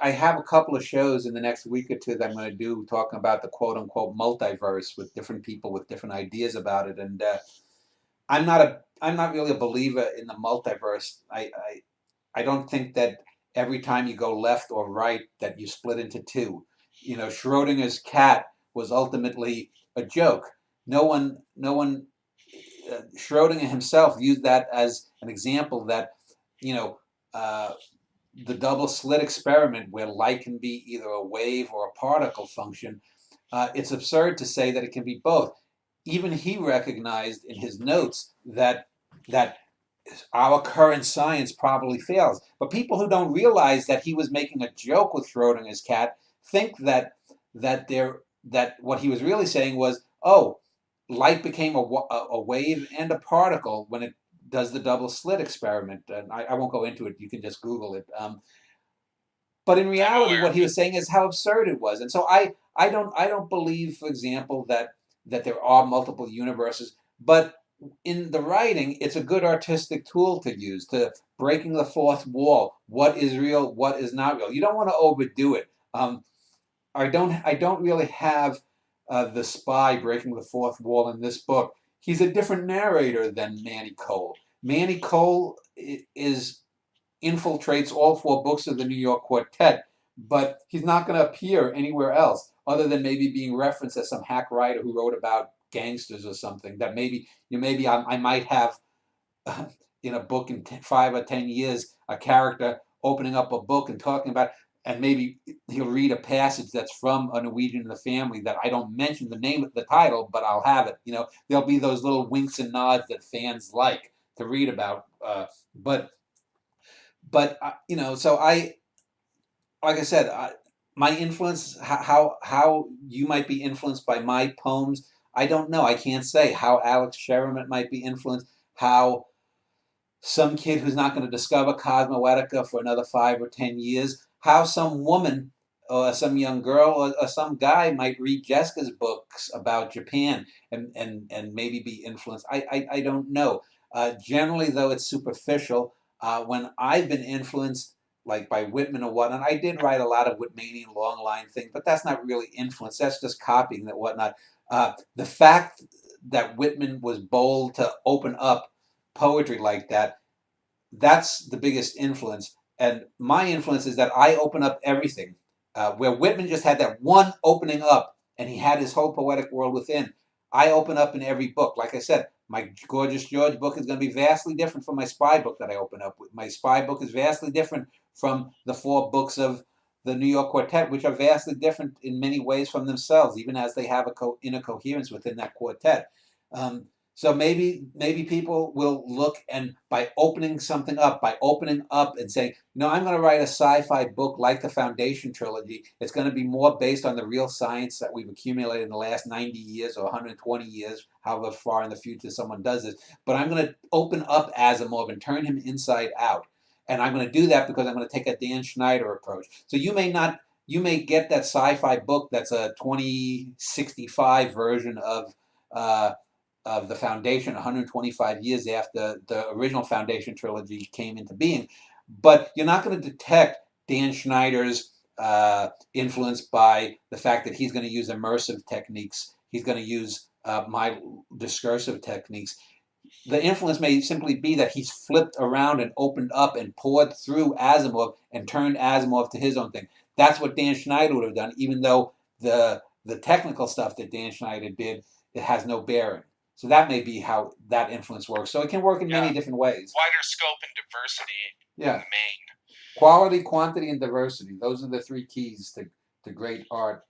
I have a couple of shows in the next week or two that I'm going to do talking about the quote unquote multiverse with different people with different ideas about it. And I'm not really a believer in the multiverse. I don't think that every time you go left or right that you split into two. You know, Schrodinger's cat was ultimately a joke. No one. Schrodinger himself used that as an example that, you know, uh, the double slit experiment where light can be either a wave or a particle function. It's absurd to say that it can be both. Even he recognized in his notes that our current science probably fails. But people who don't realize that he was making a joke with Schrodinger's cat think that what he was really saying was, oh, light became a wave and a particle when it does the double slit experiment. And I won't go into it. You can just Google it. But in I'm reality, aware what of he it. was saying is how absurd it was. And so I don't believe, for example, that there are multiple universes. But in the writing, it's a good artistic tool to use to breaking the fourth wall. What is real? What is not real? You don't want to overdo it. I don't really have the spy breaking the fourth wall in this book. He's a different narrator than Manny Cole. Manny Cole is infiltrates all four books of the New York Quartet, but he's not going to appear anywhere else other than maybe being referenced as some hack writer who wrote about gangsters or something. That maybe I might have in a book in 5 or 10 years a character opening up a book and talking about, and maybe he'll read a passage that's from a Norwegian in the family that I don't mention the name of the title, but I'll have it. You know, there'll be those little winks and nods that fans like to read about. But you know, so like I said, my influence, how you might be influenced by my poems, I don't know. I can't say how Alex Sherman might be influenced, how some kid who's not going to discover Cosmoetica for another 5 or 10 years, how some woman or some young girl or some guy might read Jessica's books about Japan and maybe be influenced. I don't know. Generally, though, it's superficial. When I've been influenced, like by Whitman or whatnot, I did write a lot of Whitmanian long line things, but that's not really influence. That's just copying that whatnot. The fact that Whitman was bold to open up poetry like that, that's the biggest influence. And my influence is that I open up everything. Where Whitman just had that one opening up and he had his whole poetic world within, I open up in every book. Like I said, my Gorgeous George book is going to be vastly different from my spy book that I open up with. My spy book is vastly different from the four books of the New York Quartet, which are vastly different in many ways from themselves, even as they have a inner coherence within that quartet. So maybe people will look and by opening something up, by opening up and saying, no, I'm going to write a sci-fi book like the Foundation trilogy. It's going to be more based on the real science that we've accumulated in the last 90 years or 120 years, however far in the future someone does this. But I'm going to open up Asimov and turn him inside out. And I'm going to do that because I'm going to take a Dan Schneider approach. So you may get that sci-fi book that's a 2065 version uh, of the Foundation 125 years after the original Foundation trilogy came into being. But you're not going to detect Dan Schneider's influence by the fact that he's going to use immersive techniques. He's going to use my discursive techniques. The influence may simply be that he's flipped around and opened up and poured through Asimov and turned Asimov to his own thing. That's what Dan Schneider would have done, even though the technical stuff that Dan Schneider did, it has no bearing. So that may be how that influence works. So it can work in Yeah, many different ways. wider scope and diversity in Yeah. the main. Quality, quantity, and diversity. Those are the three keys to great art.